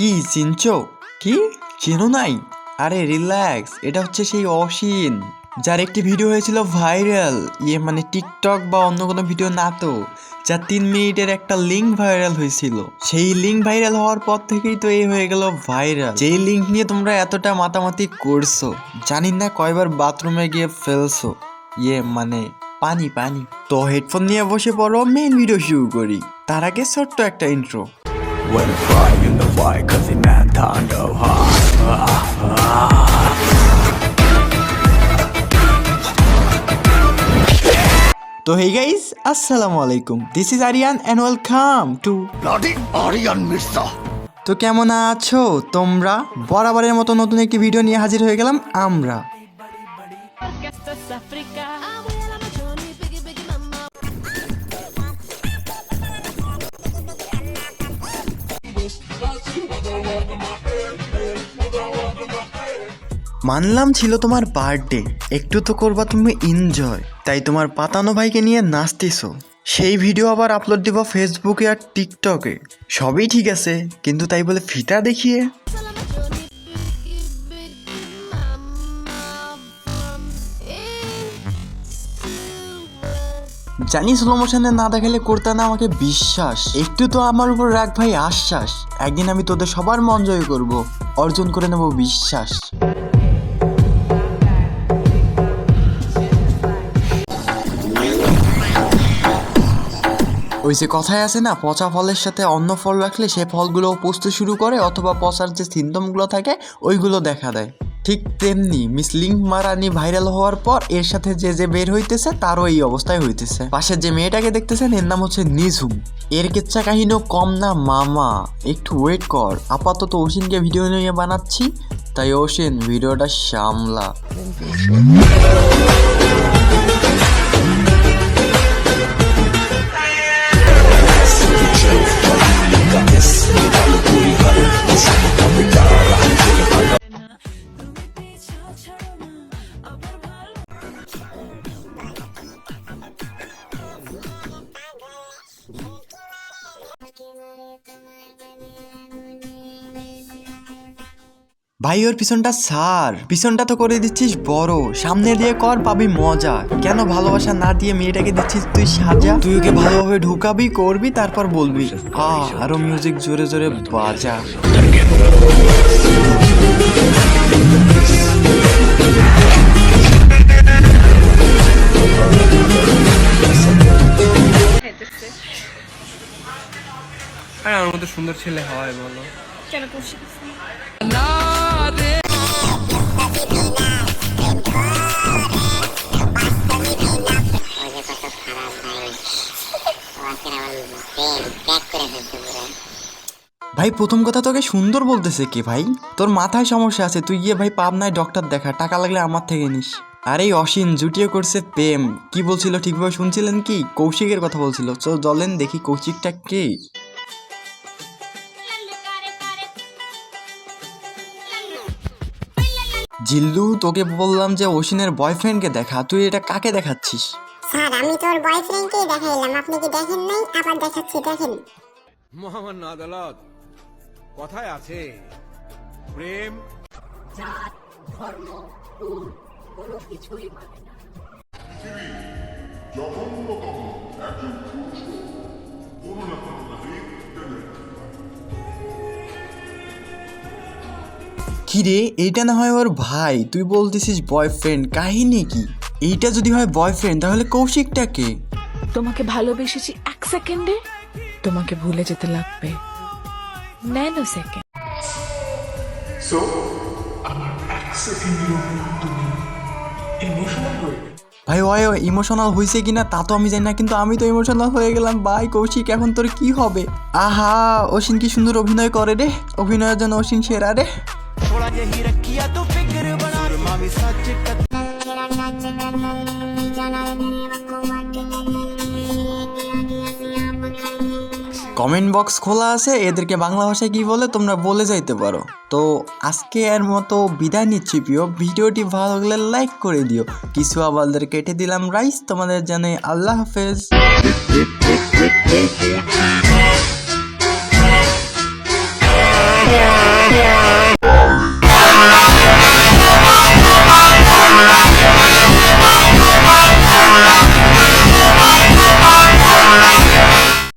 কি চিনছো? কি চেনো নাই? আরে রিল্যাক্স, এটা হচ্ছে সেই অসীন যার একটি ভিডিও হয়েছিল ভাইরাল, মানে টিকটক বা অন্য কোনো ভিডিও না তো, যা 3 মিনিটের একটা লিঙ্ক ভাইরাল হয়েছিল। সেই লিঙ্ক ভাইরাল হওয়ার পর থেকেই তো এই হয়ে গেল ভাইরাল। যেই লিঙ্ক নিয়ে তোমরা এতটা মাতামাতি করছো, জানি না কয়বার বাথরুমে গিয়ে ফেলছো, মানে পানি পানি। তো হেডফোন নিয়ে বসে পড়ো, মেইন ভিডিও শুরু করি। তার আগে ছোট্ট একটা intro. When crying the white cause the man turned go তো হেই গাইস, আসসালামু আলাইকুম, this is Aryan and welcome to Bloody Aryan Mirza. তো কেমন আছো তোমরা? বরাবরের মতো নতুন একটি ভিডিও নিয়ে হাজির হয়ে গেলাম আমরা। মানলাম ছিল তোমার বার্থডে, একটু তো করবা তুমি এনজয়, তাই তোমার পাতানো ভাইকে নিয়ে নাচতেছো। সেই ভিডিও আবার আপলোড দিব ফেসবুকে আর টিকটকে, সবই ঠিক আছে, কিন্তু তাই বলে ফিতা দেখিয়ে। জানি স্লো মোশনে না দেখালে করতে না আমাকে বিশ্বাস, একটু তো আমার উপর রাখ ভাই আশ্বাস, একদিন আমি তোদের সবার মন জয় করব, অর্জন করে নেব বিশ্বাস। ওই যে কথায় আছে না, পচা ফলের সাথে অন্য ফল রাখলে সে ফলগুলো পচতে শুরু করে, অথবা পচার যে সিমটমগুলো থাকে ওইগুলো দেখা দেয়। ঠিক তেমনি মিস লিঙ্ক মারানি ভাইরাল হওয়ার পর এর সাথে যে যে বের হইতেছে তারও এই অবস্থায় হইতেছে। পাশের যে মেয়েটাকে দেখতেছেন এর নাম হচ্ছে নিঝুম, এর কেচ্ছা কাহিনীও কম না মামা, একটু ওয়েট কর। আপাতত অসীনকে ভিডিও নিয়ে বানাচ্ছি, তাই অসীন ভিডিওটা সামলা। ভাই ওর পিছনটা সার, পিছনটা তো করে দিচ্ছিস বড়, সামনে দিয়ে কর পাবি মজা। কেন ভালোবাসা না দিয়ে মেয়েটাকে দিচ্ছিস তুই সাজা? তুই ওকে ভালোভাবে ঢুকাবি, করবি, তারপর বলবি আরো মিউজিক জোরে জোরে বাজা। আমার মতো সুন্দর ছেলে হয় বলো? কেন করছিস? ভাই প্রথম কথা, তোকে সুন্দর বলতেছে কে ভাই? তোর মাথায় সমস্যা আছে, তুই গিয়ে ভাই পাবনায় ডক্টর দেখা, টাকা লাগলে আমার থেকে নিস। আর এই অসীন জুটিয়ে করছে প্রেম, কি বলছিল ঠিকভাবে শুনছিলেন কি? কৌশিকের কথা বলছিল। চলেন দেখি কৌশিকটা কে। জিল্লু, তোকে বললাম যে অসীনের বয়ফ্রেন্ডকে দেখা, তুই এটা কাকে দেখাচ্ছিস? স্যার আমি তোর বয়ফ্রেন্ডকেই দেখাইলাম, আপনি কি দেখেন নাই? আবার দেখাচ্ছি, দেখেন। মহামান্য আদালত, কথায় আছে প্রেম জাত ধর্ম কুল কোনো কিছুই মানে না। কিরে, এইটা না হয় ওর ভাই, তুই বলতেছিস বয়ফ্রেন্ড, কাহিনী কি? এইটা যদি হয় বয়ফ্রেন্ড তাহলে কৌশিকটা কে? তোমাকে ভালোবেসেছি 1 সেকেন্ডে, তোমাকে ভুলে যেতে লাগবে ন্যানো সেকেন্ড। ভাই ওই ইমোশনাল হয়েছে কিনা তা তো আমি জানি না, কিন্তু আমি তো ইমোশনাল হয়ে গেলাম ভাই। কৌশিক এখন তোর কি হবে? আহা, অসীন কি সুন্দর অভিনয় করে রে, অভিনয়ের জন্য অসীন সেরা রে। কমেন্ট বক্স খোলা আছে, এদেরকে বাংলা ভাষায় কি বলে তোমরা বলে যাইতে পারো। তো আজকে এর মতো বিদায় নিচ্ছি প্রিয়, ভিডিওটি ভালো লাগলে লাইক করে দিও। কিছু আবালদের কেটে দিলাম রাইস, তোমাদের জানে আল্লাহ হাফেজ। লাগে